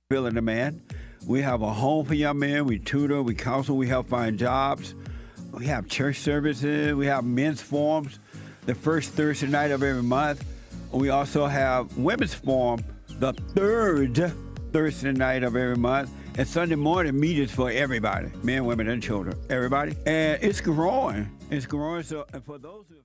filling demand. We have a home for young men. We tutor, we counsel, we help find jobs. We have church services. We have men's forums the first Thursday night of every month. We also have women's forum the third Thursday night of every month. And Sunday morning meetings for everybody, men, women, and children, everybody. And it's growing. It's growing. So, and for those who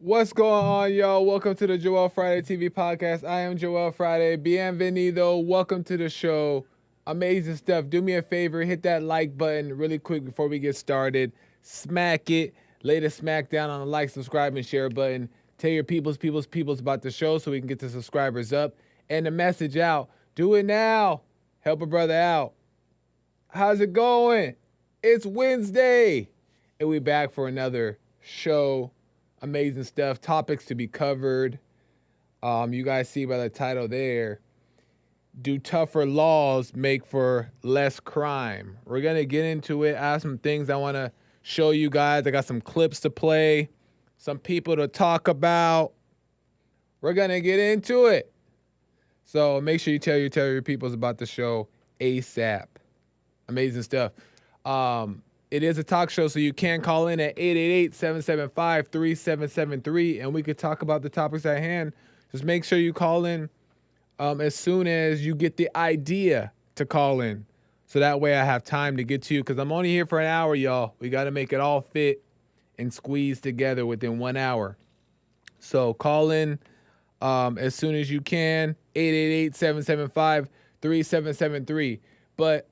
What's going on, y'all? Welcome to the Joel Friday TV podcast. I am Joel Friday. Bienvenido. Welcome to the show. Amazing stuff. Do me a favor, hit that like button really quick before we get started. Smack it. Lay the smack down on the like, subscribe, and share button. Tell your peoples about the show so we can get the subscribers up and the message out. Do it now. Help a brother out. How's it going? It's Wednesday, and we back for another show. Amazing stuff. Topics to be covered. You guys see by the title there. Do tougher laws make for less crime? We're going to get into it. I have some things I want to show you guys. I got some clips to play. Some people to talk about. We're going to get into it. So make sure you tell your peoples about the show ASAP. Amazing stuff. It is a talk show, so you can call in at 888-775-3773, and we could talk about the topics at hand. Just make sure you call in as soon as you get the idea to call in. So that way I have time to get to you, because I'm only here for an hour, y'all. We got to make it all fit and squeeze together within 1 hour. So call in as soon as you can, 888-775-3773. But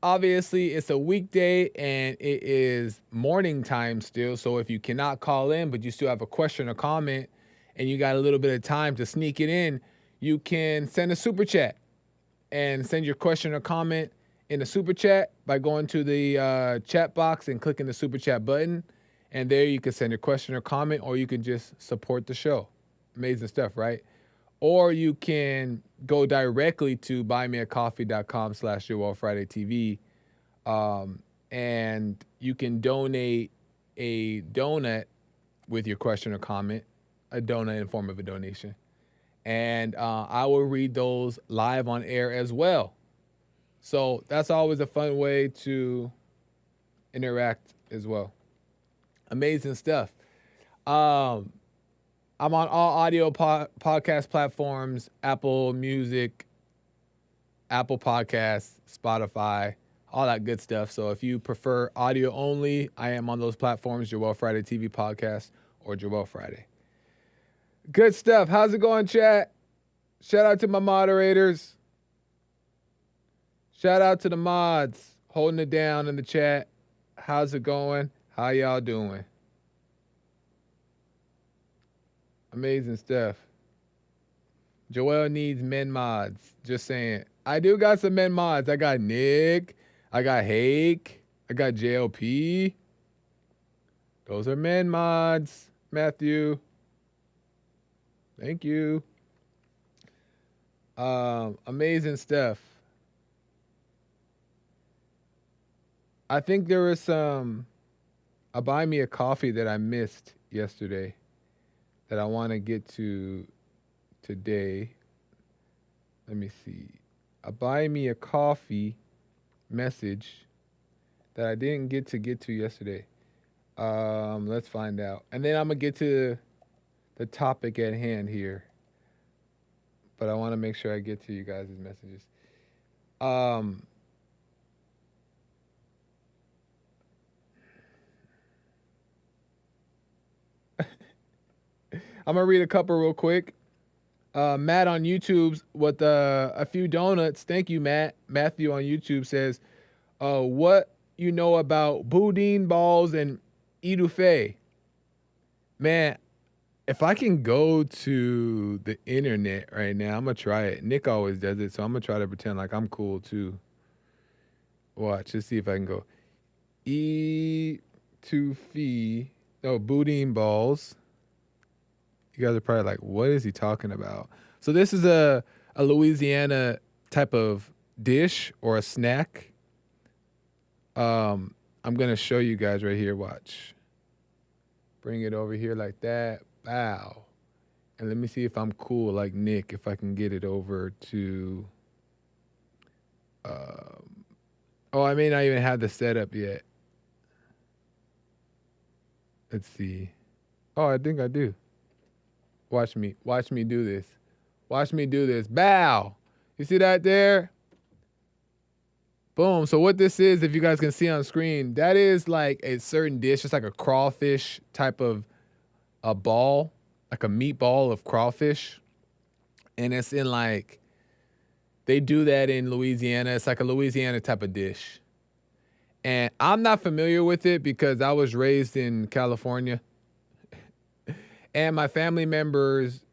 obviously it's a weekday and it is morning time still. So if you cannot call in, but you still have a question or comment and you got a little bit of time to sneak it in, you can send a super chat and send your question or comment in the super chat by going to the chat box and clicking the super chat button. And there you can send your question or comment, or you can just support the show. Amazing stuff, right? Or you can go directly to buymeacoffee.com/JoelFridayTV, and you can donate a donut with your question or comment, a donut in form of a donation. And I will read those live on air as well. So that's always a fun way to interact as well. Amazing stuff. I'm on all audio podcast platforms: Apple Music, Apple Podcasts, Spotify, all that good stuff. So if you prefer audio only, I am on those platforms: Joel Friday TV Podcast or Joel Friday. Good stuff. How's it going, chat? Shout out to my moderators. Shout out to the mods holding it down in the chat. How's it going? How y'all doing? Amazing stuff. Joel needs men mods. Just saying. I do got some men mods. I got Nick. I got Hake. I got JLP. Those are men mods. Matthew. Thank you. Amazing stuff. I think there was a buy me a coffee that I missed yesterday that I want to get to today. Let me see. A buy me a coffee message that I didn't get to yesterday. Let's find out. And then I'm going to get to the topic at hand here. But I want to make sure I get to you guys' messages. I'm going to read a couple real quick. Matt on YouTube with a few donuts. Thank you, Matt. Matthew on YouTube says, what you know about boudin balls and etouffee? Man, if I can go to the internet right now, I'm going to try it. Nick always does it, so I'm going to try to pretend like I'm cool too. Watch, let's see if I can go. Etouffee. No, boudin balls. You guys are probably like, what is he talking about? So this is a Louisiana type of dish or a snack. I'm going to show you guys right here. Watch. Bring it over here like that. Wow. And let me see if I'm cool like Nick, if I can get it over to... I may not even have the setup yet. Let's see. Oh, I think I do. Watch me do this. Watch me do this. Bow. You see that there? Boom. So what this is, if you guys can see on screen, that is like a certain dish. It's like a crawfish type of a ball, like a meatball of crawfish. And it's in like, they do that in Louisiana. It's like a Louisiana type of dish. And I'm not familiar with it because I was raised in California. And my family members,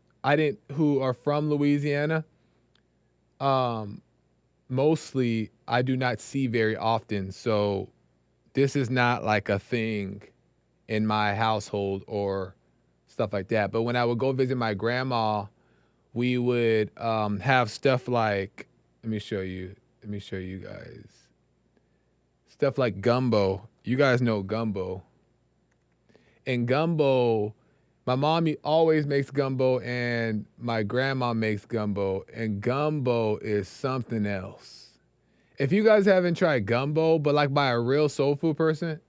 who are from Louisiana, mostly I do not see very often. So this is not like a thing in my household or stuff like that. But when I would go visit my grandma, we would have stuff like, let me show you guys. Stuff like gumbo. You guys know gumbo. And gumbo, my mom always makes gumbo and my grandma makes gumbo. And gumbo is something else. If you guys haven't tried gumbo, but like by a real soul food person,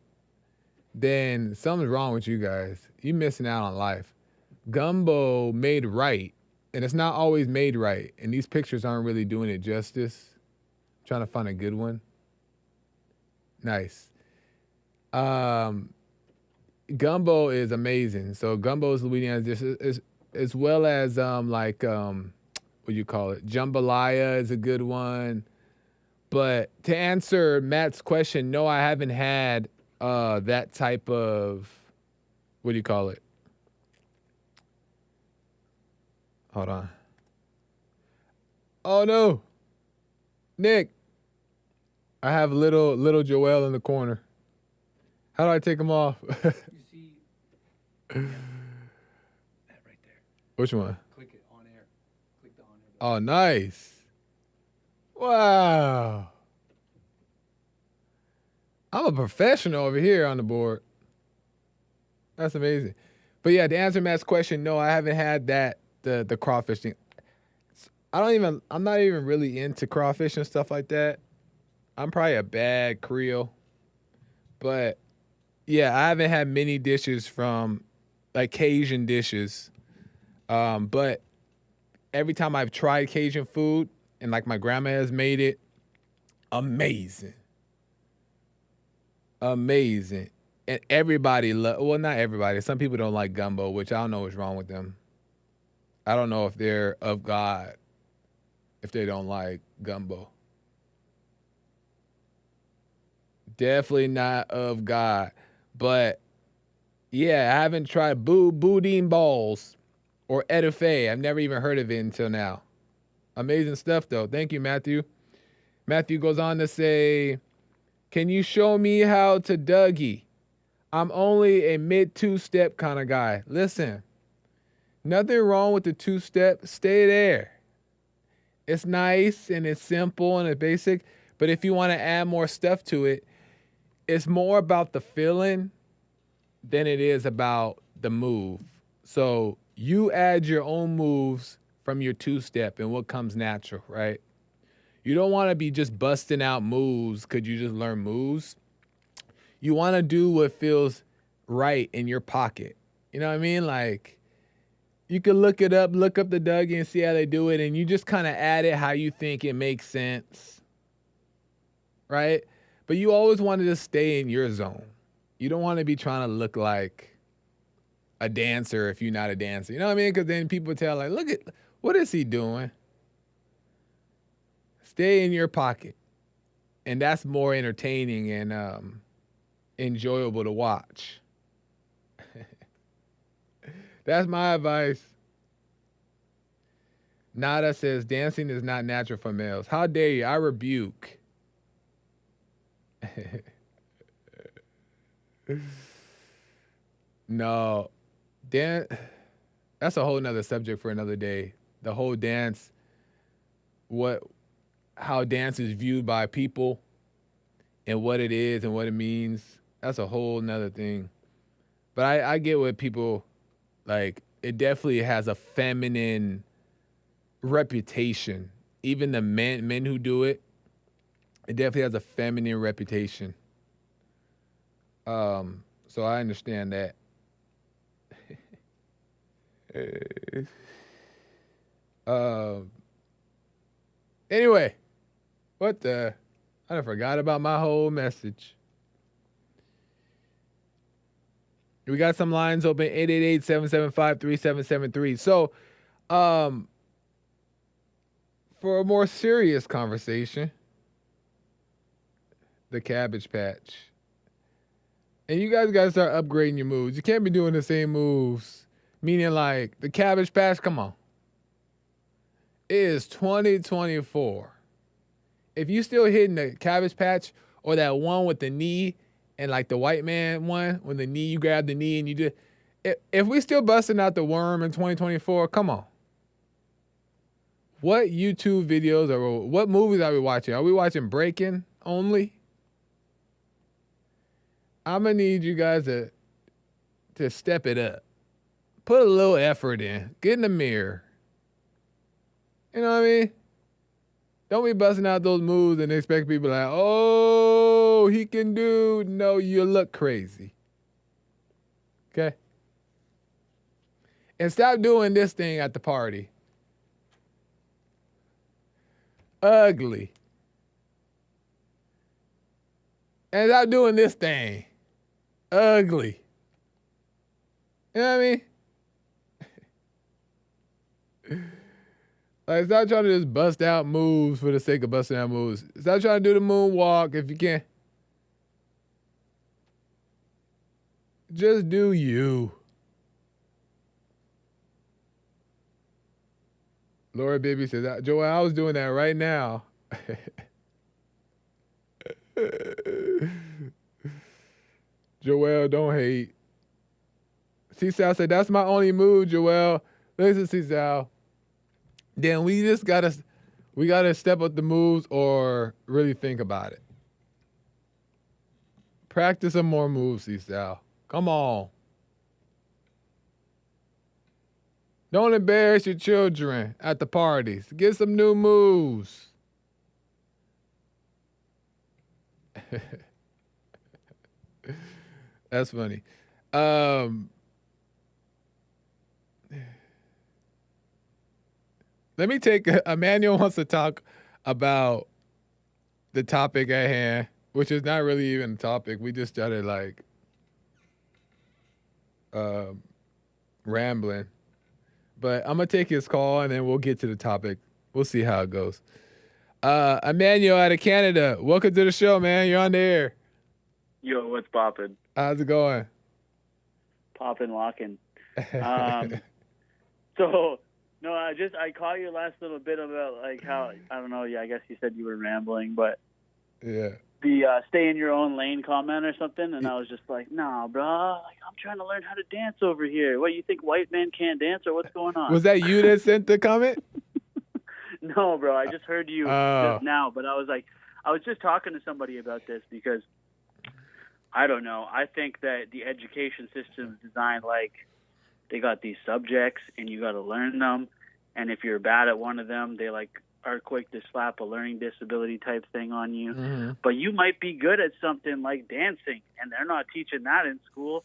then something's wrong with you guys. You're missing out on life. Gumbo made right And it's not always made right. And these pictures aren't really doing it justice. I'm trying to find a good one. Nice. Gumbo is amazing. So gumbo is Louisiana dish, as well as what do you call it? Jambalaya is a good one. But to answer Matt's question, no, I haven't had that type of, what do you call it? Hold on. Oh no, Nick, I have little Joel in the corner. How do I take him off? You see that right there. Which one? Click it on air. Click the on air button. Oh, nice. Wow. I'm a professional over here on the board. That's amazing. But yeah, to answer Matt's question, no, I haven't had that, the crawfish thing. I'm not even really into crawfish and stuff like that. I'm probably a bad Creole. But yeah, I haven't had many dishes from like Cajun dishes. But every time I've tried Cajun food and like my grandma has made it, amazing. Amazing. And everybody, well, not everybody. Some people don't like gumbo, which I don't know what's wrong with them. I don't know if they're of God if they don't like gumbo. Definitely not of God. But yeah, I haven't tried boudin balls or etouffee. I've never even heard of it until now. Amazing stuff though. Thank you, Matthew. Matthew goes on to say, can you show me how to Dougie? I'm only a mid two-step kind of guy. Listen, nothing wrong with the two-step. Stay there. It's nice and it's simple and it's basic. But if you want to add more stuff to it, it's more about the feeling than it is about the move. So you add your own moves from your two-step and what comes natural, right? You don't want to be just busting out moves because you just learn moves. You want to do what feels right in your pocket. You know what I mean? Like, you can look up the Dougie and see how they do it, and you just kind of add it how you think it makes sense, right? But you always want to just stay in your zone. You don't want to be trying to look like a dancer if you're not a dancer. You know what I mean? Because then people tell, like, look at, what is he doing? Stay in your pocket. And that's more entertaining and enjoyable to watch. That's my advice. Nada says, dancing is not natural for males. How dare you? I rebuke. No. That's a whole nother subject for another day. The whole dance, how dance is viewed by people and what it is and what it means. That's a whole nother thing. But I get what people, like, it definitely has a feminine reputation. Even the men who do it, it definitely has a feminine reputation. So I understand that. Anyway, I forgot about my whole message. We got some lines open, 888-775-3773. So, for a more serious conversation, the Cabbage Patch. And you guys got to start upgrading your moves. You can't be doing the same moves. Meaning like, the Cabbage Patch, come on. It is 2024. If you still hitting the Cabbage Patch or that one with the knee and like the white man one, when the knee, you grab the knee and you just, if we still busting out the worm in 2024, come on. What YouTube videos or what movies are we watching? Are we watching Breaking only? I'm going to need you guys to step it up. Put a little effort in. Get in the mirror. You know what I mean? Don't be busting out those moves and expect people like, oh, he can do. No, you look crazy. Okay? And stop doing this thing at the party. Ugly. And stop doing this thing. Ugly. You know what I mean? Like, stop trying to just bust out moves for the sake of busting out moves. Stop trying to do the moonwalk if you can. Just do you. Laura Baby says, Joel, I was doing that right now. Joel, don't hate. C-Sal said, that's my only move, Joel. Listen, C-Sal. Then we just gotta step up the moves or really think about it. Practice some more moves, C-Sal. Come on. Don't embarrass your children at the parties. Get some new moves. That's funny. Let me take Emmanuel wants to talk about the topic at hand, which is not really even a topic. We just started like rambling. But I'm gonna take his call and then we'll get to the topic. We'll see how it goes. Emmanuel out of Canada, welcome to the show, man. You're on the air. Yo, what's poppin'? How's it going? Poppin', lockin'. So, no, I caught your last little bit about like how, I don't know, yeah, I guess you said you were rambling, but yeah, the stay in your own lane comment or something, and I was just like, nah, bro, like, I'm trying to learn how to dance over here. What, you think white men can't dance or what's going on? Was that you that sent the comment? No, bro, I just heard you just now, but I was like, I was just talking to somebody about this because, I don't know, I think that the education system is designed like they got these subjects and you got to learn them, and if you're bad at one of them, they like are quick to slap a learning disability type thing on you. Mm-hmm. But you might be good at something like dancing, and they're not teaching that in school.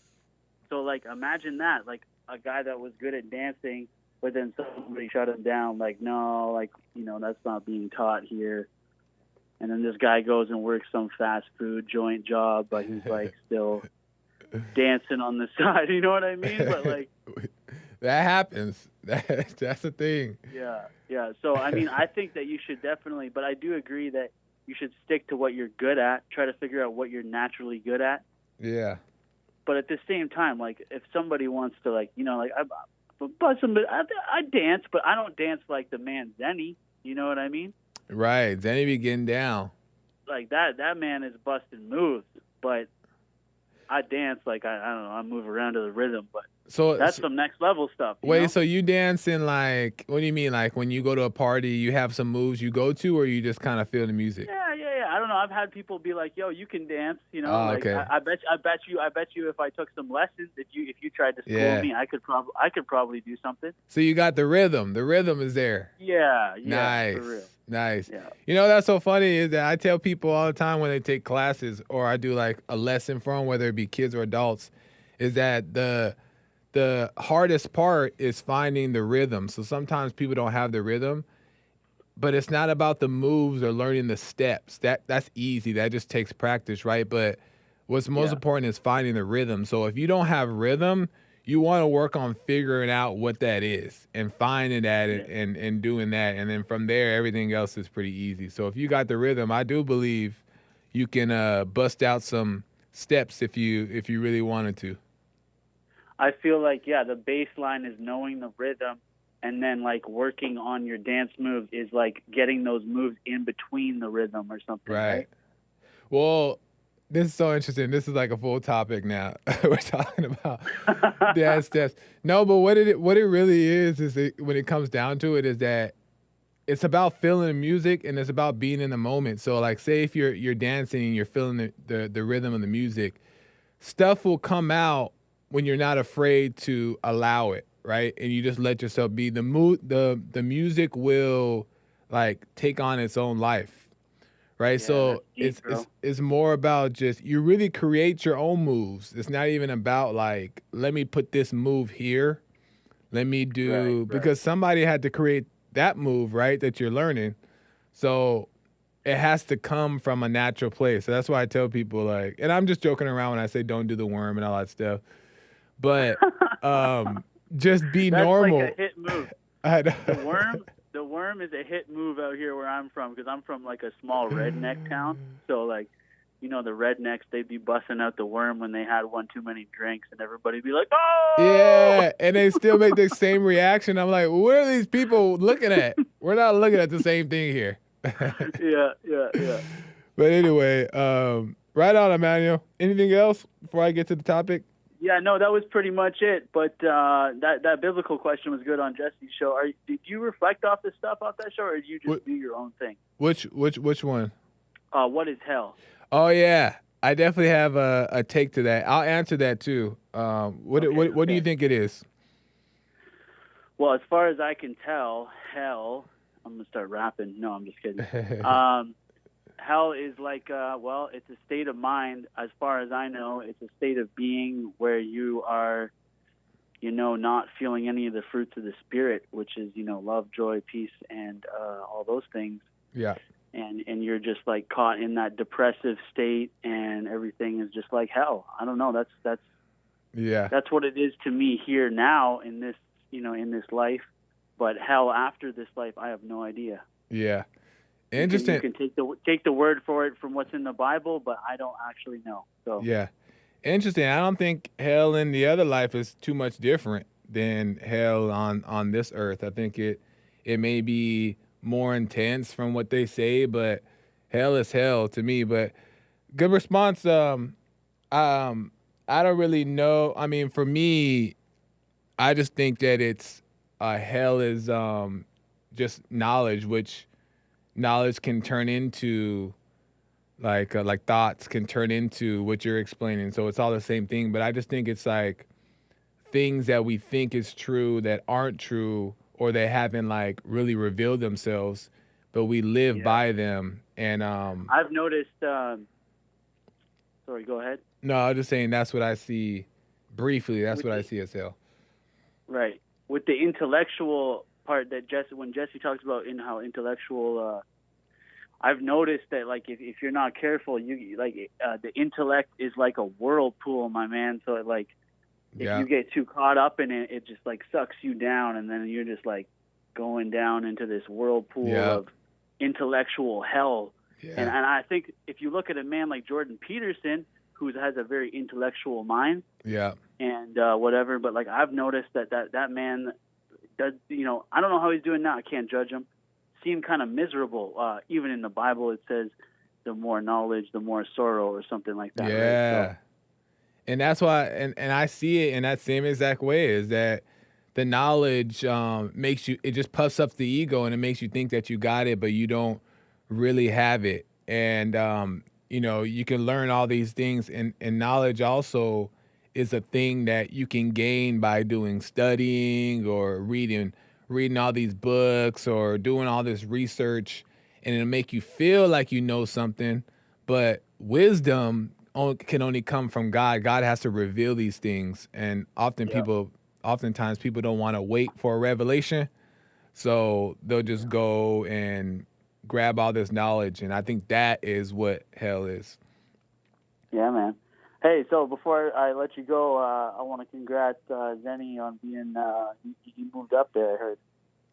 So, like, imagine that, like a guy that was good at dancing, but then somebody shut him down, like, no, like, you know, that's not being taught here. And then this guy goes and works some fast food joint job, but he's like still dancing on the side. You know what I mean? But like, that happens. That's the thing. Yeah. So I mean, I think that you should definitely, but I do agree that you should stick to what you're good at. Try to figure out what you're naturally good at. Yeah. But at the same time, like if somebody wants to, like, you know, like I dance, but I don't dance like the man Zenny. You know what I mean? Right. Zenny be getting down. Like that man is busting moves, but I dance like I don't know, I move around to the rhythm, but that's some next level stuff. Wait, know? So you dancing like, what do you mean? Like when you go to a party, you have some moves you go to, or you just kind of feel the music? Yeah. I don't know. I've had people be like, "Yo, you can dance," you know. Oh, like, okay. I bet you, if I took some lessons, if you tried to school me, I could probably do something. So you got the rhythm. The rhythm is there. Yeah. Nice. For real. Nice. Yeah. You know, that's so funny is that I tell people all the time when they take classes or I do like a lesson for them, whether it be kids or adults, is that the hardest part is finding the rhythm. So sometimes people don't have the rhythm, but it's not about the moves or learning the steps. That's easy. That just takes practice, right? But what's most important is finding the rhythm. So if you don't have rhythm, you want to work on figuring out what that is and finding that and doing that. And then from there, everything else is pretty easy. So if you got the rhythm, I do believe you can bust out some steps if you really wanted to. I feel like, the baseline is knowing the rhythm, and then like working on your dance moves is like getting those moves in between the rhythm or something. Right. Well, this is so interesting. This is like a full topic now. We're talking about dance steps. No, but what it really is when it comes down to it is that it's about feeling the music and it's about being in the moment. So like say if you're dancing and you're feeling the rhythm of the music, stuff will come out when you're not afraid to allow it, right? And you just let yourself be. The music will like take on its own life, right? Yeah, so it's more about just you really create your own moves. It's not even about like let me put this move here, let me do because somebody had to create that move, right? That you're learning. So it has to come from a natural place. So that's why I tell people like, and I'm just joking around when I say don't do the worm and all that stuff, but just be That's normal. like a hit move. I know. The worm is a hit move out here where I'm from, because I'm from like a small redneck town. So like, the rednecks, they'd be busting out the worm when they had one too many drinks, and everybody'd be like, "Oh!" Yeah, and they still make the same reaction. I'm like, what are these people looking at? We're not looking at the same thing here. Yeah. But anyway, right on, Emmanuel. Anything else before I get to the topic? Yeah, no, that was pretty much it. But that biblical question was good on Jesse's show. Did you reflect off the stuff off that show, or did you just do your own thing? Which one? What is hell? Oh yeah, I definitely have a take to that. I'll answer that too. What do you think it is? Well, as far as I can tell, hell. I'm gonna start rapping. No, I'm just kidding. Hell is like, it's a state of mind. As far as I know, it's a state of being where you are, not feeling any of the fruits of the spirit, which is, love, joy, peace, and all those things. Yeah. And you're just like caught in that depressive state, and everything is just like hell. I don't know. That's what it is to me here now in this, in this life. But hell after this life, I have no idea. Yeah. Interesting. You can take the word for it from what's in the Bible, but I don't actually know. So yeah, interesting. I don't think hell in the other life is too much different than hell on this earth. I think it may be more intense from what they say, but hell is hell to me. But good response. I don't really know. I mean, for me, I just think that it's hell is just knowledge, which knowledge can turn into like thoughts can turn into what you're explaining. So it's all the same thing. But I just think it's like things that we think is true that aren't true, or they haven't like really revealed themselves, but we live by them. And I've noticed. Sorry, go ahead. No, I was just saying that's what I see briefly. That's what I see as hell. Right. With the intellectual part that when Jesse talks about how intellectual, I've noticed that like if you're not careful, you like the intellect is like a whirlpool, my man. So if you get too caught up in it, it just like sucks you down, and then you're just like going down into this whirlpool of intellectual hell. Yeah. And I think if you look at a man like Jordan Peterson, who has a very intellectual mind, and whatever, but like I've noticed that man does, I don't know how he's doing now. I can't judge him. Seem kind of miserable. Even in the Bible, it says, "The more knowledge, the more sorrow," or something like that. Yeah, right? So, and that's why, and I see it in that same exact way. Is that the knowledge makes you? It just puffs up the ego, and it makes you think that you got it, but you don't really have it. And you can learn all these things, and knowledge also is a thing that you can gain by doing studying or reading all these books or doing all this research, and it'll make you feel like you know something, but wisdom can only come from God. God has to reveal these things, and oftentimes people don't want to wait for a revelation, so they'll just go and grab all this knowledge, and I think that is what hell is. Yeah, man. Hey, so before I let you go, I want to congrats Zenny on being he moved up there, I heard.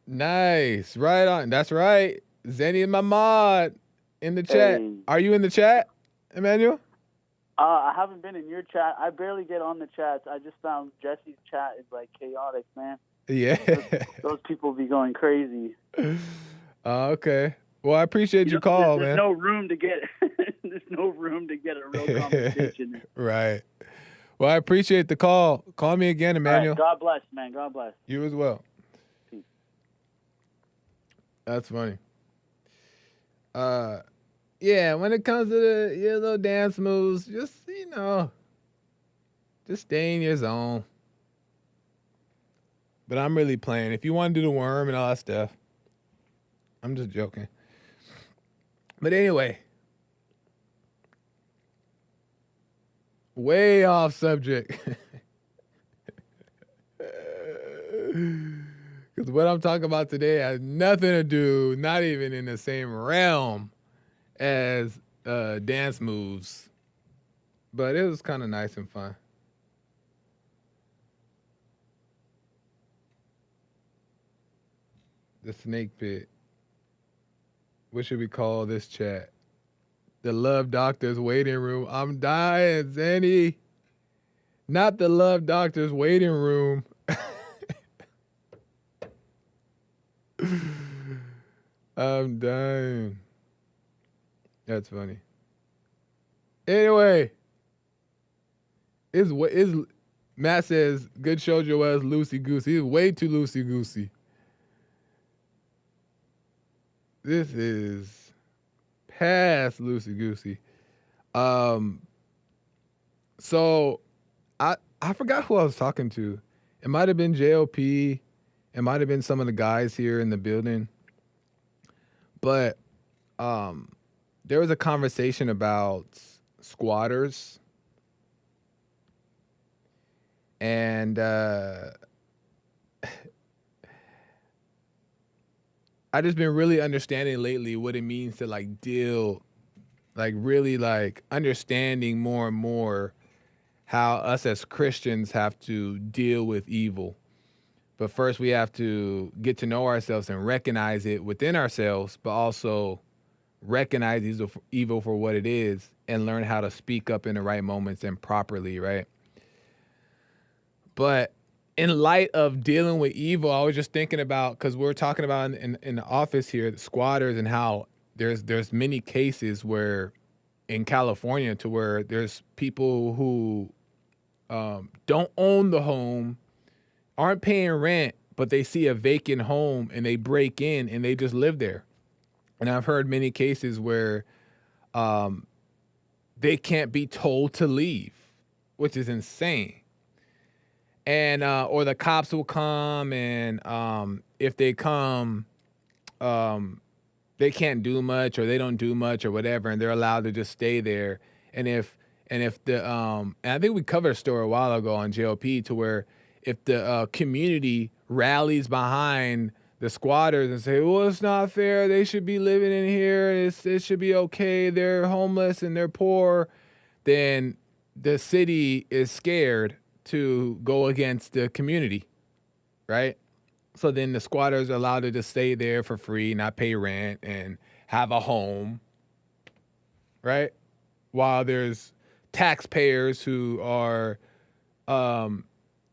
Nice. Right on. That's right. Zenny and my mod in the chat. Hey. Are you in the chat, Emmanuel? I haven't been in your chat. I barely get on the chats. I just found Jesse's chat is like chaotic, man. Yeah. Those people be going crazy. Okay. Well, I appreciate your call, there's man. No room to get there's no room to get a real conversation. Right. Well, I appreciate the call. Call me again, Emmanuel. Right. God bless, man. God bless. You as well. Peace. That's funny. Yeah, when it comes to the little dance moves, just stay in your zone. But I'm really playing. If you want to do the worm and all that stuff, I'm just joking. But anyway, way off subject. Because Because what I'm talking about today has nothing to do, not even in the same realm as dance moves. But it was kind of nice and fun. The snake pit. What should we call this chat? The Love Doctor's waiting room. I'm dying, Zenny. Not the Love Doctor's waiting room. I'm dying. That's funny. Anyway, is Matt says good show Joel's loosey goosey. He's way too loosey goosey. This is past loosey goosey. So I forgot who I was talking to. It might have been JLP. It might have been some of the guys here in the building. But there was a conversation about squatters. And I just been really understanding lately what it means to like deal, like really like understanding more and more how us as Christians have to deal with evil. But first we have to get to know ourselves and recognize it within ourselves, but also recognize evil for what it is and learn how to speak up in the right moments and properly, right? But in light of dealing with evil, I was just thinking about, because we're talking about in the office here, the squatters, and how there's many cases where in California to where there's people who don't own the home, aren't paying rent, but they see a vacant home and they break in and they just live there. And I've heard many cases where they can't be told to leave, which is insane. And or the cops will come, and if they come, they can't do much, or they don't do much, or whatever, and they're allowed to just stay there. And if the and I think we covered a story a while ago on JLP to where if the community rallies behind the squatters and say, well, it's not fair, they should be living in here, it should be okay, they're homeless and they're poor, then the city is scared to go against the community, right? So then the squatters are allowed to just stay there for free, not pay rent, and have a home, right? While there's taxpayers who are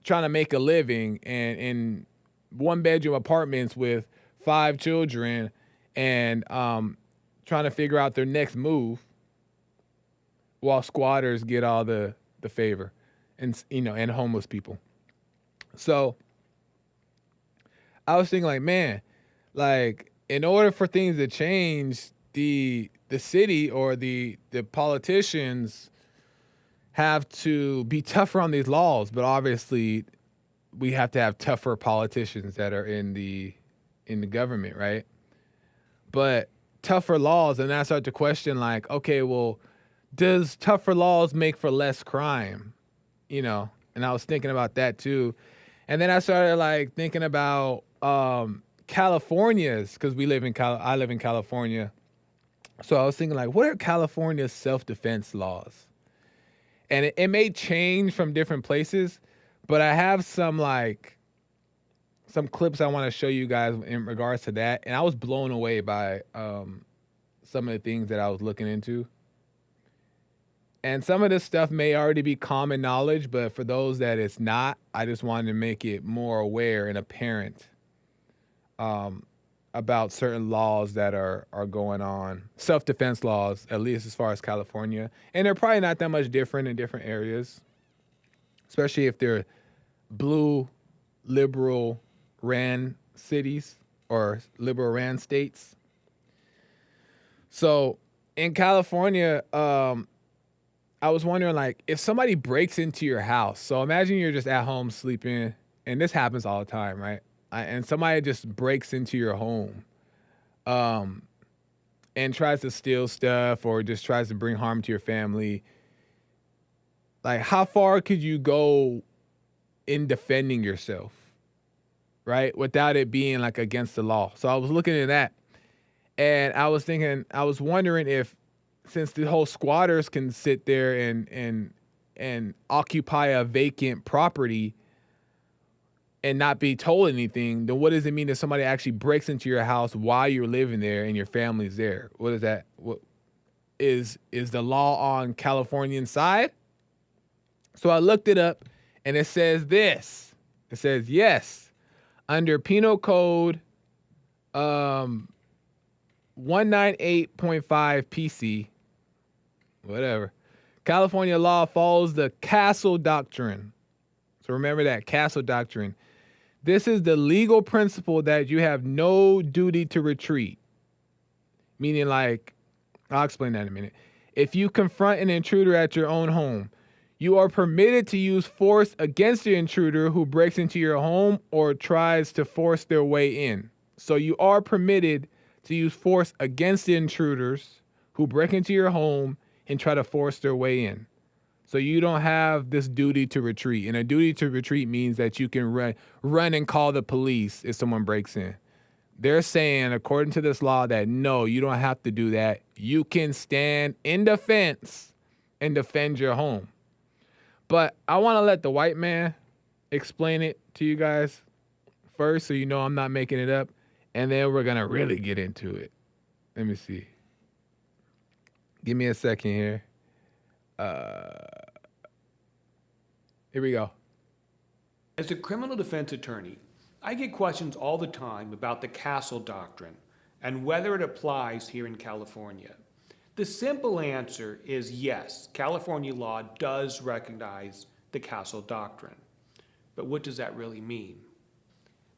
trying to make a living and in one-bedroom apartments with 5 children and trying to figure out their next move, while squatters get all the favor. And and homeless people. So I was thinking, like, man, like in order for things to change, the city or the politicians have to be tougher on these laws. But obviously, we have to have tougher politicians that are in the government, right? But tougher laws, and I start to question, like, okay, well, does tougher laws make for less crime? And I was thinking about that too. And then I started like thinking about California's, because I live in California. So I was thinking like, what are California's self-defense laws? And it may change from different places, but I have some clips I want to show you guys in regards to that. And I was blown away by some of the things that I was looking into. And some of this stuff may already be common knowledge, but for those that it's not, I just wanted to make it more aware and apparent about certain laws that are going on, self-defense laws, at least as far as California. And they're probably not that much different in different areas, especially if they're blue, liberal ran cities or liberal ran states. So in California, I was wondering, like, if somebody breaks into your house, so imagine you're just at home sleeping, and this happens all the time, right? And somebody just breaks into your home and tries to steal stuff or just tries to bring harm to your family. Like, how far could you go in defending yourself? right? Without it being like against the law. So I was looking at that, and I was wondering if, since the whole squatters can sit there and occupy a vacant property and not be told anything, then what does it mean if somebody actually breaks into your house while you're living there and your family's there? What is that? What is the law on Californian side? So I looked it up, and it says this. It says, yes, under Penal Code 198.5 PC, whatever, California law follows the Castle Doctrine. So remember that, Castle Doctrine. This is the legal principle that you have no duty to retreat. Meaning, like, I'll explain that in a minute. If you confront an intruder at your own home, you are permitted to use force against the intruder who breaks into your home or tries to force their way in. So you are permitted to use force against the intruders who break into your home and try to force their way in. So you don't have this duty to retreat. And a duty to retreat means that you can run and call the police if someone breaks in. They're saying, according to this law, that no, you don't have to do that. You can stand in defense and defend your home. But I want to let the white man explain it to you guys first, so you know I'm not making it up. And then we're going to really get into it. Let me see. Give me a second here. Here we go. As a criminal defense attorney, I get questions all the time about the Castle Doctrine and whether it applies here in California. The simple answer is yes, California law does recognize the Castle Doctrine. But what does that really mean?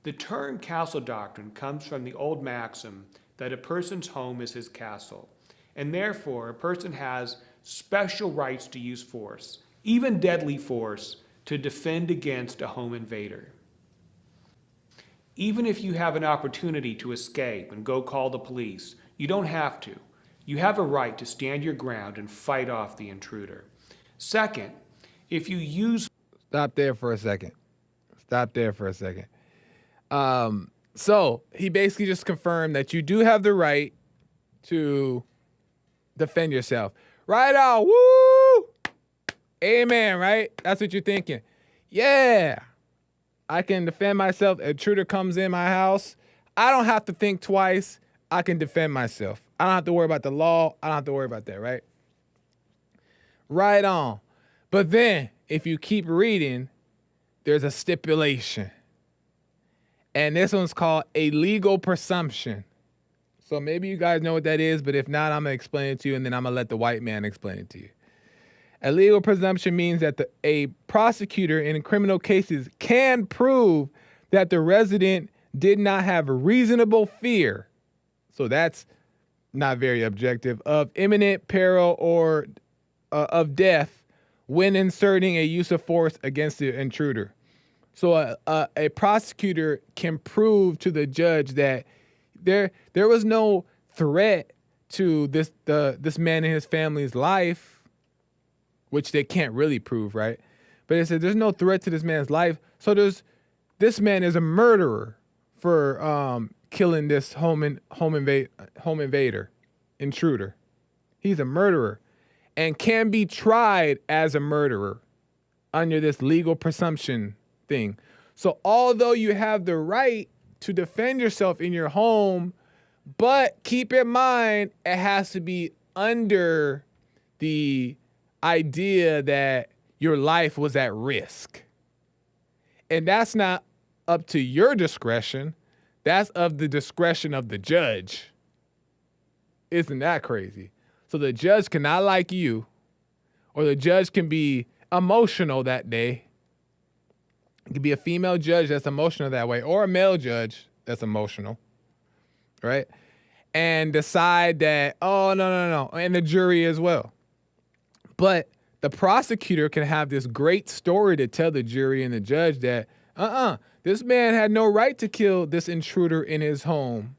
The term Castle Doctrine comes from the old maxim that a person's home is his castle, and therefore a person has special rights to use force, even deadly force, to defend against a home invader. Even if you have an opportunity to escape and go call the police, you don't have to. You have a right to stand your ground and fight off the intruder. Second, if you use... Stop there for a second. So he basically just confirmed that you do have the right to defend yourself. Right on, woo! Amen, right? That's what you're thinking. Yeah, I can defend myself. An intruder comes in my house, I don't have to think twice. I can defend myself. I don't have to worry about the law. I don't have to worry about that, right? Right on. But then, if you keep reading, there's a stipulation. And this one's called a legal presumption. So maybe you guys know what that is, but if not, I'm going to explain it to you, and then I'm going to let the white man explain it to you. A legal presumption means that a prosecutor in criminal cases can prove that the resident did not have a reasonable fear. So that's not very objective, of imminent peril or of death when inserting a use of force against the intruder. So a prosecutor can prove to the judge that there was no threat to this man and his family's life, which they can't really prove, right? But it said there's no threat to this man's life. So this man is a murderer for killing this home invader, intruder. He's a murderer and can be tried as a murderer under this legal presumption thing. So although you have the right to defend yourself in your home, but keep in mind it has to be under the idea that your life was at risk. And that's not up to your discretion. That's of the discretion of the judge. Isn't that crazy? So the judge cannot like you, or the judge can be emotional that day. It could be a female judge that's emotional that way, or a male judge that's emotional, right? And decide that, oh, no, and the jury as well. But the prosecutor can have this great story to tell the jury and the judge that, this man had no right to kill this intruder in his home,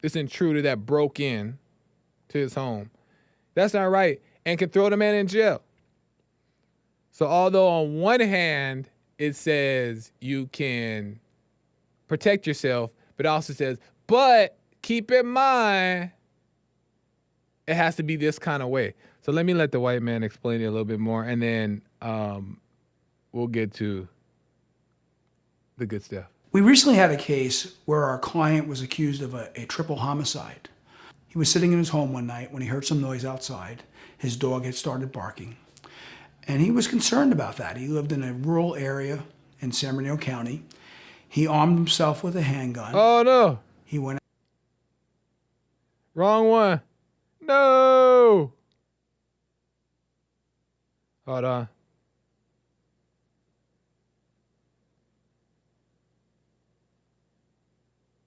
this intruder that broke in to his home. That's not right, and can throw the man in jail. So although on one hand, it says you can protect yourself, but it also says, but keep in mind, it has to be this kind of way. So let me let the white man explain it a little bit more, and then we'll get to the good stuff. We recently had a case where our client was accused of a triple homicide. He was sitting in his home one night when he heard some noise outside. His dog had started barking. And he was concerned about that. He lived in a rural area in San Bernardino County. He armed himself with a handgun. Oh, no. He went. Wrong one. No. Hold on.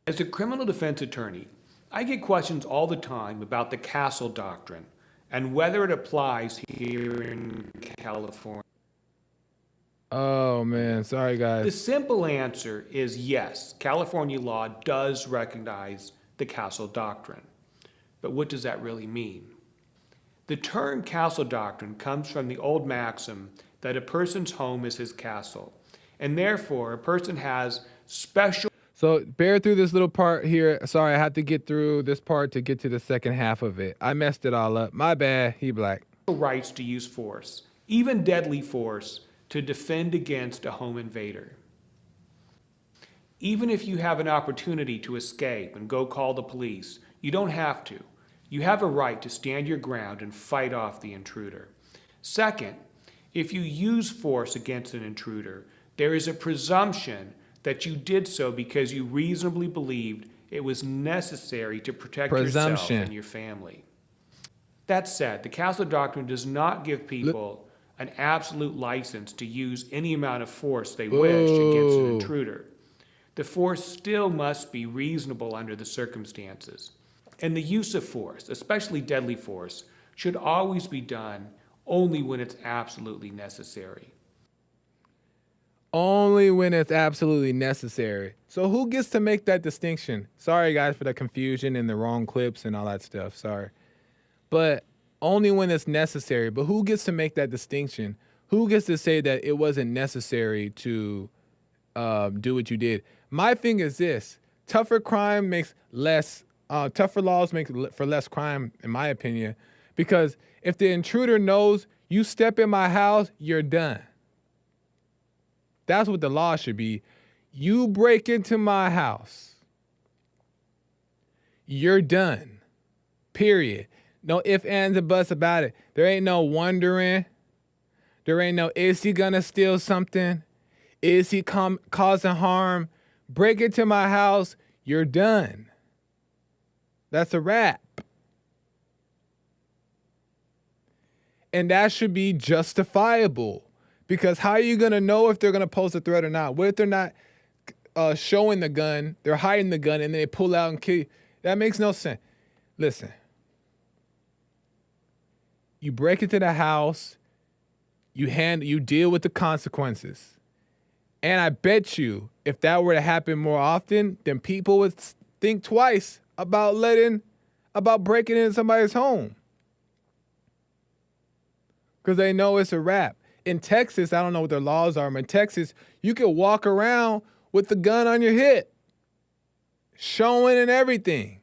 As a criminal defense attorney, I get questions all the time about the castle doctrine and whether it applies here in California. Oh, man. Sorry, The guys. simple answer is yes, California law does recognize the castle doctrine. But what does that really mean? The term castle doctrine comes from the old maxim that a person's home is his castle, and therefore a person has special So bear through this little part here. Sorry, I had to get through this part to get to the second half of it. I messed it all up. My bad. He black. rights to use force, even deadly force, to defend against a home invader. Even if you have an opportunity to escape and go call the police, you don't have to. You have a right to stand your ground and fight off the intruder. Second, if you use force against an intruder, there is a presumption that you did so because you reasonably believed it was necessary to protect yourself and your family. That said, the castle doctrine does not give people an absolute license to use any amount of force they wish against an intruder. The force still must be reasonable under the circumstances. And the use of force, especially deadly force, should always be done only when it's absolutely necessary. Only when it's absolutely necessary. So who gets to make that distinction? Sorry, guys, for the confusion and the wrong clips and all that stuff. Sorry. But only when it's necessary. But who gets to make that distinction? Who gets to say that it wasn't necessary to do what you did? My thing is this. Tougher crime makes less, tougher laws make for less crime, in my opinion. Because if the intruder knows you step in my house, you're done. That's what the law should be. You break into my house, you're done. Period. No ifs, ands, or buts about it. There ain't no wondering. There ain't no, is he gonna steal something? Is he causing harm? Break into my house, you're done. That's a wrap. And that should be justifiable. Because how are you going to know if they're going to pose a threat or not? What if they're not showing the gun, they're hiding the gun, and then they pull out and kill you? That makes no sense. Listen. You break into the house, you deal with the consequences. And I bet you, if that were to happen more often, then people would think twice about breaking into somebody's home. Because they know it's a wrap. In Texas, I don't know what their laws are, but in Texas, you can walk around with the gun on your hip, showing and everything.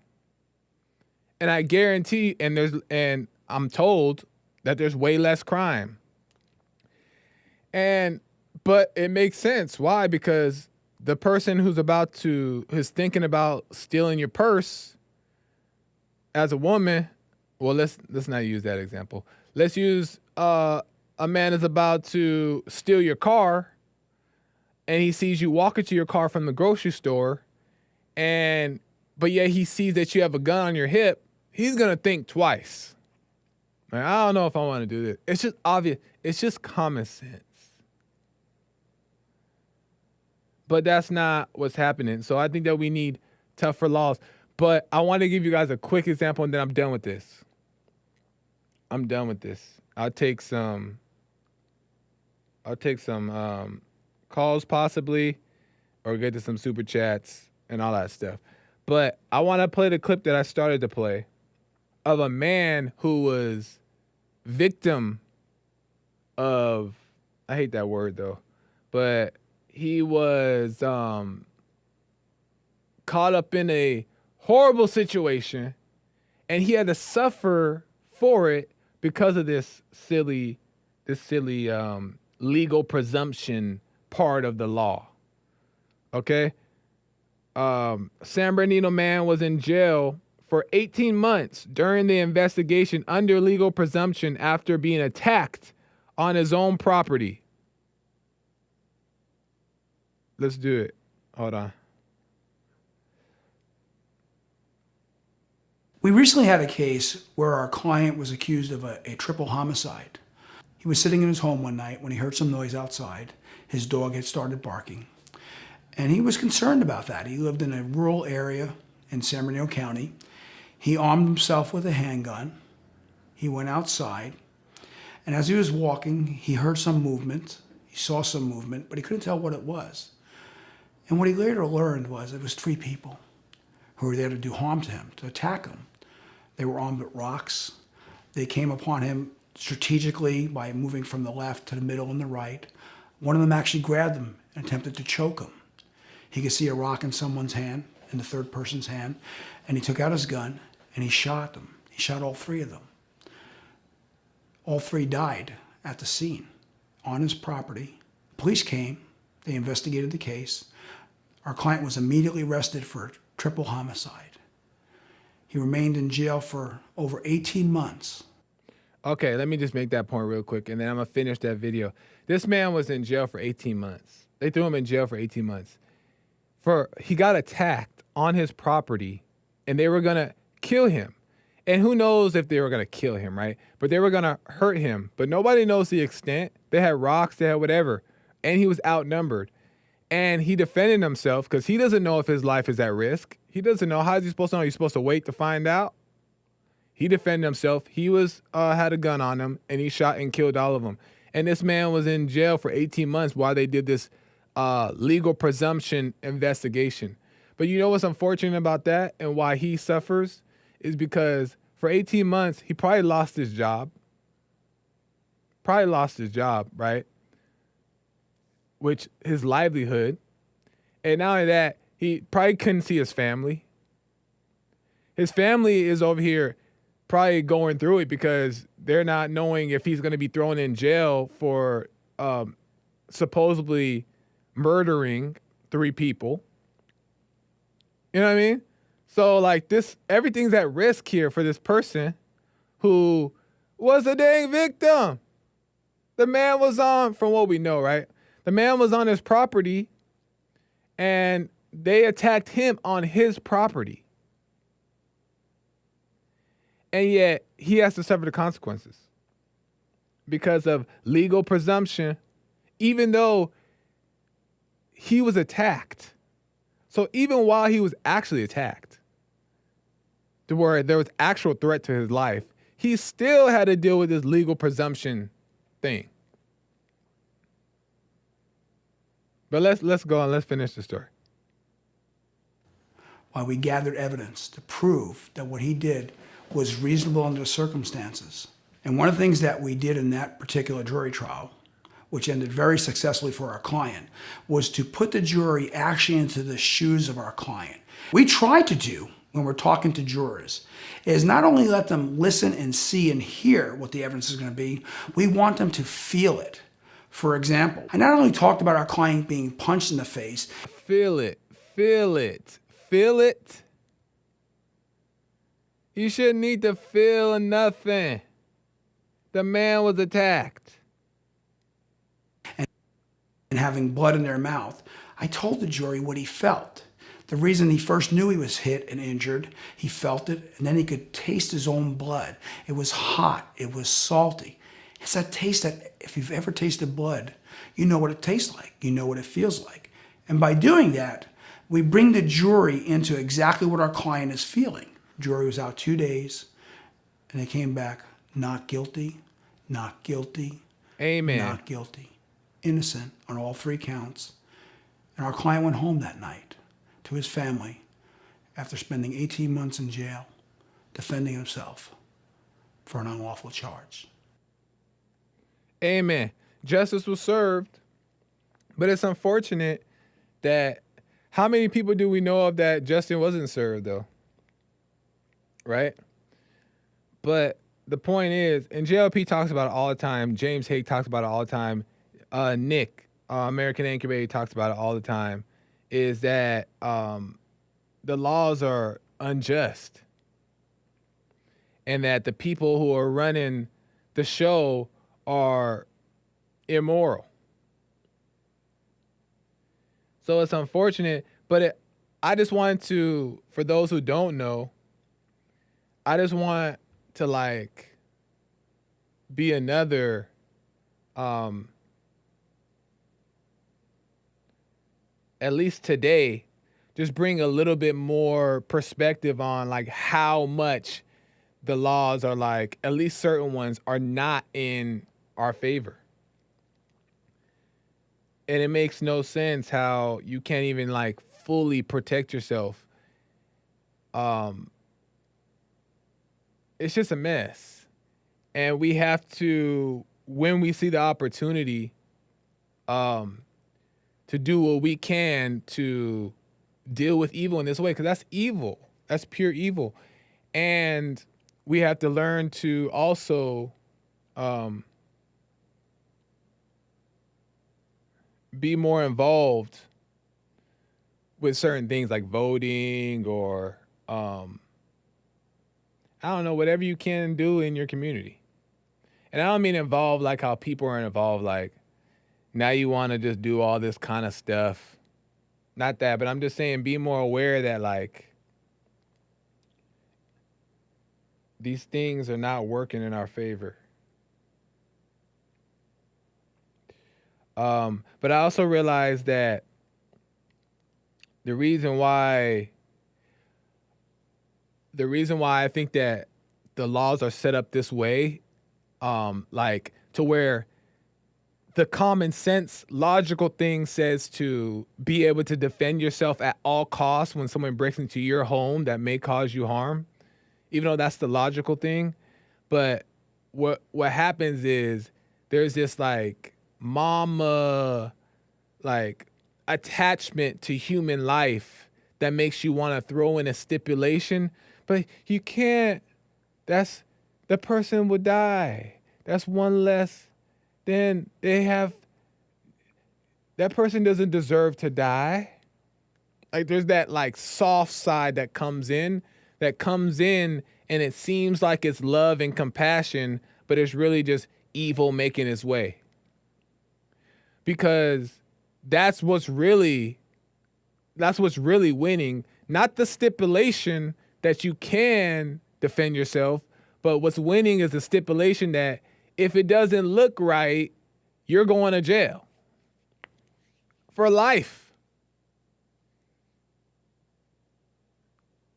And I guarantee, and I'm told that there's way less crime. But it makes sense. Why? Because the person who's thinking about stealing your purse as a woman, well, let's not use that example. Let's use a man is about to steal your car, and he sees you walking to your car from the grocery store, but yet he sees that you have a gun on your hip. He's gonna think twice. Like, I don't know if I want to do this. It's just obvious. It's just common sense. But that's not what's happening. So I think that we need tougher laws. But I want to give you guys a quick example, and then I'm done with this. I'll take some calls possibly, or get to some super chats and all that stuff. But I want to play the clip that I started to play of a man who was victim of, I hate that word though, but he was caught up in a horrible situation, and he had to suffer for it because of this silly legal presumption part of the law. Okay? San Bernardino man was in jail for 18 months during the investigation under legal presumption after being attacked on his own property. Let's do it. Hold on. We recently had a case where our client was accused of a triple homicide. He was sitting in his home one night when he heard some noise outside. His dog had started barking. And he was concerned about that. He lived in a rural area in San Bernardino County. He armed himself with a handgun. He went outside. And as he was walking, he heard some movement. He saw some movement, but he couldn't tell what it was. And what he later learned was it was 3 people who were there to do harm to him, to attack him. They were armed with rocks. They came upon him strategically by moving from the left to the middle and the right. One of them actually grabbed him and attempted to choke him. He could see a rock in someone's hand, in the third person's hand, and he took out his gun and he shot them. He shot all 3 of them. All 3 died at the scene on his property. Police came, they investigated the case. Our client was immediately arrested for triple homicide. He remained in jail for over 18 months. Okay, let me just make that point real quick, and then I'm going to finish that video. This man was in jail for 18 months. They threw him in jail for 18 months. He got attacked on his property, and they were going to kill him. And who knows if they were going to kill him, right? But they were going to hurt him. But nobody knows the extent. They had rocks, they had whatever. And he was outnumbered. And he defended himself because he doesn't know if his life is at risk. He doesn't know. How is he supposed to know? He's supposed to wait to find out. He defended himself. He had a gun on him, and he shot and killed all of them. And this man was in jail for 18 months while they did this legal presumption investigation. But you know what's unfortunate about that and why he suffers is because for 18 months, he probably lost his job. Right? Which his livelihood. And not only that, he probably couldn't see his family. His family is over here probably going through it because they're not knowing if he's going to be thrown in jail for supposedly murdering 3 people. You know what I mean? So like everything's at risk here for this person who was a dang victim. The man was from what we know, right? The man was on his property and they attacked him on his property. And yet he has to suffer the consequences because of legal presumption, even though he was attacked. So even while he was actually attacked, to where there was actual threat to his life, he still had to deal with this legal presumption thing. But let's go on. Let's finish the story. While we gathered evidence to prove that what he did was reasonable under the circumstances. And one of the things that we did in that particular jury trial, which ended very successfully for our client, was to put the jury actually into the shoes of our client. We try to do, when we're talking to jurors, is not only let them listen and see and hear what the evidence is going to be, we want them to feel it. For example, I not only talked about our client being punched in the face. Feel it, feel it, feel it. You shouldn't need to feel nothing. The man was attacked. And having blood in their mouth, I told the jury what he felt. The reason he first knew he was hit and injured, he felt it, and then he could taste his own blood. It was hot, it was salty. It's that taste that if you've ever tasted blood, you know what it tastes like, you know what it feels like. And by doing that, we bring the jury into exactly what our client is feeling. The jury was out 2 days, and they came back not guilty, not guilty, Amen. Not guilty. Innocent on all 3 counts. And our client went home that night to his family after spending 18 months in jail defending himself for an unlawful charge. Amen. Justice was served, but it's unfortunate that How many people do we know of that Justin wasn't served though? Right? But the point is, and JLP talks about it all the time. James Haig talks about it all the time. Nick, American Incubator, talks about it all the time. Is that the laws are unjust, and that the people who are running the show are immoral. So it's unfortunate, but I just want to, for those who don't know, I just want to like be another at least today, just bring a little bit more perspective on like how much the laws are like, at least certain ones are not in our favor. And it makes no sense how you can't even like fully protect yourself. It's just a mess. And we have to, when we see the opportunity, to do what we can to deal with evil in this way, because that's evil. That's pure evil. And we have to learn to also be more involved with certain things like voting or I don't know, whatever you can do in your community. And I don't mean involved like how people are involved, like now you want to just do all this kind of stuff. Not that, but I'm just saying be more aware that like these things are not working in our favor. But I also realized that the reason why I think that the laws are set up this way, like to where the common sense, logical thing says to be able to defend yourself at all costs when someone breaks into your home that may cause you harm, even though that's the logical thing. But what happens is there's this like mama like attachment to human life that makes you want to throw in a stipulation, but you can't. That's the person would die. That's one less. Then they have, that person doesn't deserve to die. Like there's that like soft side that comes in and it seems like it's love and compassion, but it's really just evil making its way. Because that's what's really winning, not the stipulation that you can defend yourself, but what's winning is the stipulation that if it doesn't look right, you're going to jail for life.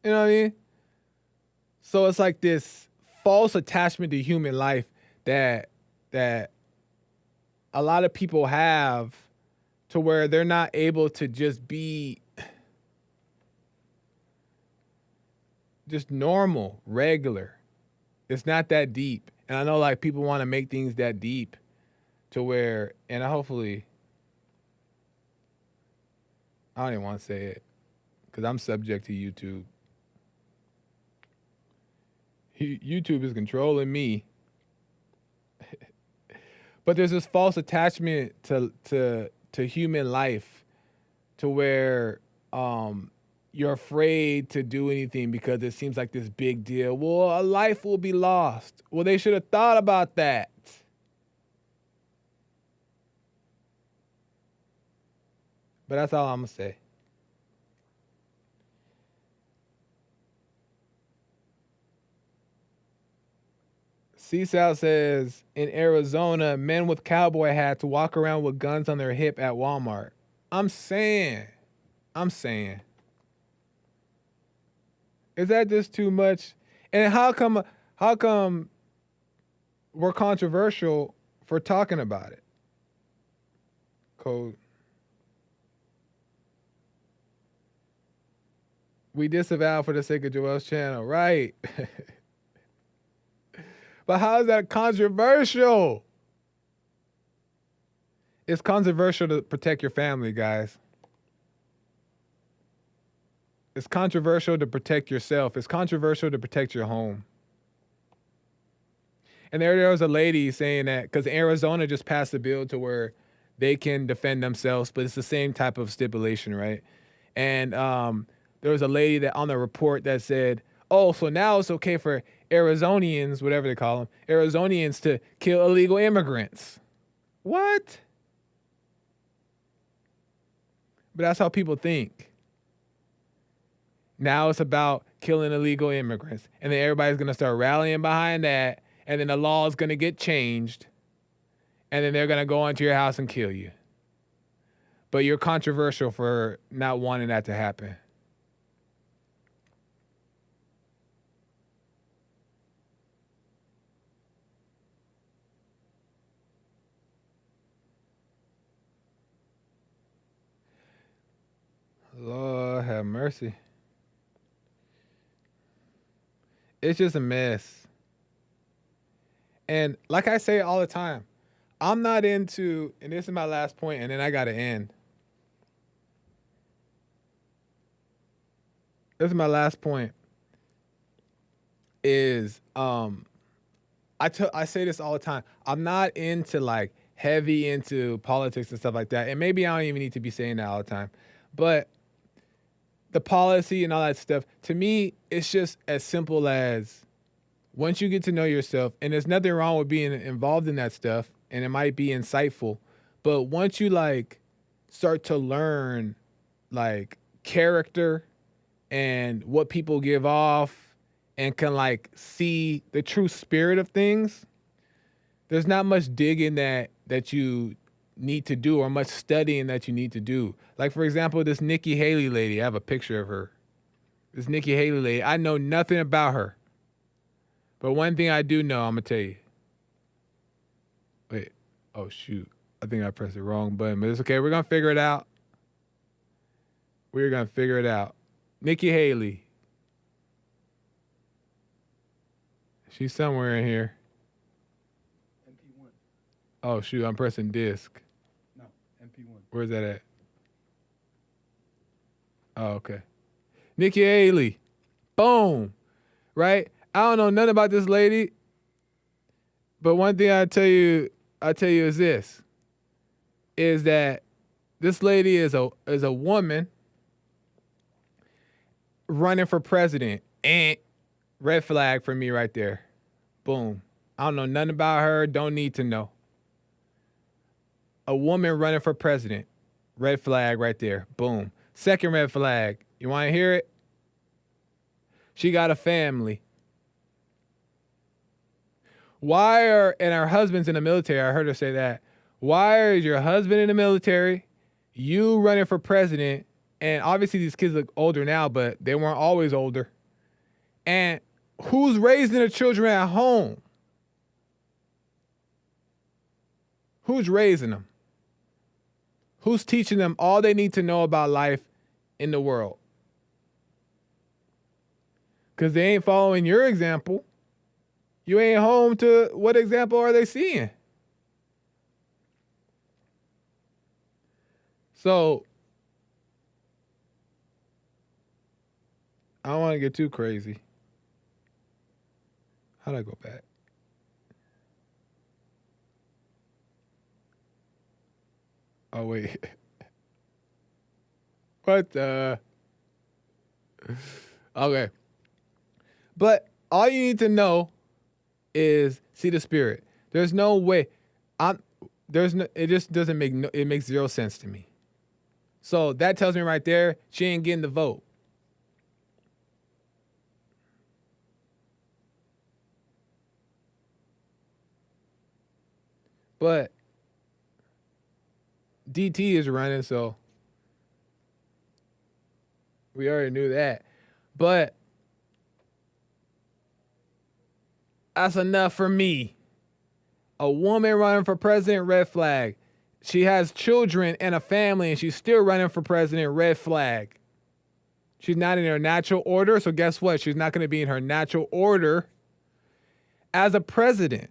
You know what I mean? So it's like this false attachment to human life that a lot of people have, to where they're not able to just be just normal, regular. It's not that deep. And I know like people want to make things that deep to where, and hopefully, I don't even want to say it because I'm subject to YouTube. YouTube is controlling me. But there's this false attachment to human life to where you're afraid to do anything because it seems like this big deal. Well, a life will be lost. Well, they should have thought about that. But that's all I'm going to say. C-South says, in Arizona, men with cowboy hats walk around with guns on their hip at Walmart. I'm saying. Is that just too much? And how come we're controversial for talking about it? Code. We disavow for the sake of Joel's channel, right? But how is that controversial? It's controversial to protect your family, guys. It's controversial to protect yourself. It's controversial to protect your home. And there was a lady saying that because Arizona just passed a bill to where they can defend themselves, but it's the same type of stipulation, right? And there was a lady that on the report that said, oh, so now it's okay for Arizonians, whatever they call them, Arizonians to kill illegal immigrants. What? But that's how people think. Now it's about killing illegal immigrants. And then everybody's going to start rallying behind that. And then the law is going to get changed. And then they're going to go into your house and kill you. But you're controversial for not wanting that to happen. Lord have mercy. It's just a mess. And like I say all the time, I'm not into, and this is my last point, and then I got to end. This is my last point. Is I say this all the time. I'm not into like heavy into politics and stuff like that. And maybe I don't even need to be saying that all the time. But the policy and all that stuff, to me, it's just as simple as once you get to know yourself, and there's nothing wrong with being involved in that stuff, and it might be insightful, but once you like start to learn like character and what people give off and can like see the true spirit of things, there's not much digging that you need to do or much studying that you need to do. Like, for example, this Nikki Haley lady, I have a picture of her. This Nikki Haley lady, I know nothing about her. But one thing I do know, I'm going to tell you. Wait, oh shoot. I think I pressed the wrong button, but it's okay. We're going to figure it out. We're going to figure it out. Nikki Haley. She's somewhere in here. MP1. Oh shoot, I'm pressing disc. No, MP1. Where's that at? Oh, okay. Nikki Haley. Boom. Right? I don't know nothing about this lady. But one thing I tell you is this. Is that this lady is a woman running for president. And red flag for me right there. Boom. I don't know nothing about her. Don't need to know. A woman running for president. Red flag right there. Boom. Second red flag. You want to hear it? She got a family. And her husband's in the military. I heard her say that. Why is your husband in the military? You running for president. And obviously these kids look older now, but they weren't always older. And who's raising the children at home? Who's raising them? Who's teaching them all they need to know about life in the world? Because they ain't following your example. You ain't home to what example are they seeing? So, I don't want to get too crazy. How'd I go back? Oh, wait. What the? Okay. But all you need to know is see the spirit. There's no way. It just doesn't make, it makes zero sense to me. So that tells me right there, she ain't getting the vote. But DT is running, so we already knew that. But that's enough for me. A woman running for president, red flag. She has children and a family, and she's still running for president, red flag. She's not in her natural order, so guess what? She's not going to be in her natural order as a president.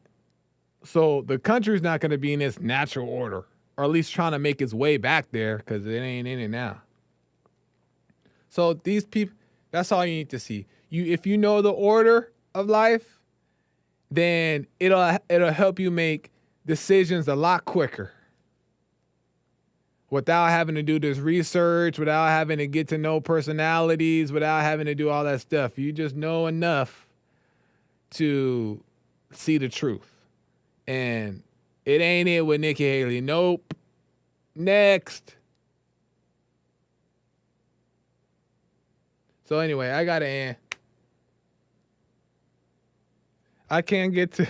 So the country's not going to be in its natural order, or at least trying to make its way back there, because it ain't in it now. So these people, that's all you need to see. If you know the order of life, then it'll help you make decisions a lot quicker without having to do this research, without having to get to know personalities, without having to do all that stuff. You just know enough to see the truth. And it ain't it with Nikki Haley. Nope. Next. So anyway, I gotta end. I can't get to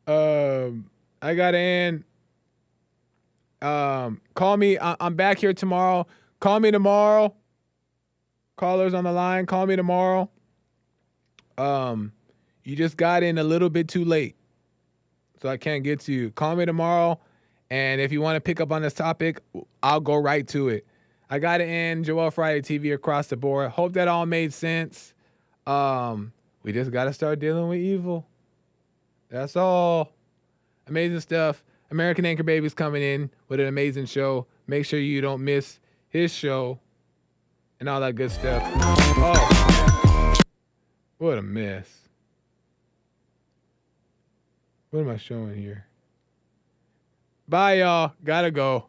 I gotta end. Call me. I'm back here tomorrow. Call me tomorrow. Callers on the line, call me tomorrow. You just got in a little bit too late, so I can't get to you. Call me tomorrow, and if you want to pick up on this topic, I'll go right to it. I got to end Joel Friday TV across the board. Hope that all made sense. We just got to start dealing with evil. That's all. Amazing stuff. American Anchor Baby's coming in with an amazing show. Make sure you don't miss his show and all that good stuff. Oh, what a mess. What am I showing here? Bye, y'all. Gotta go.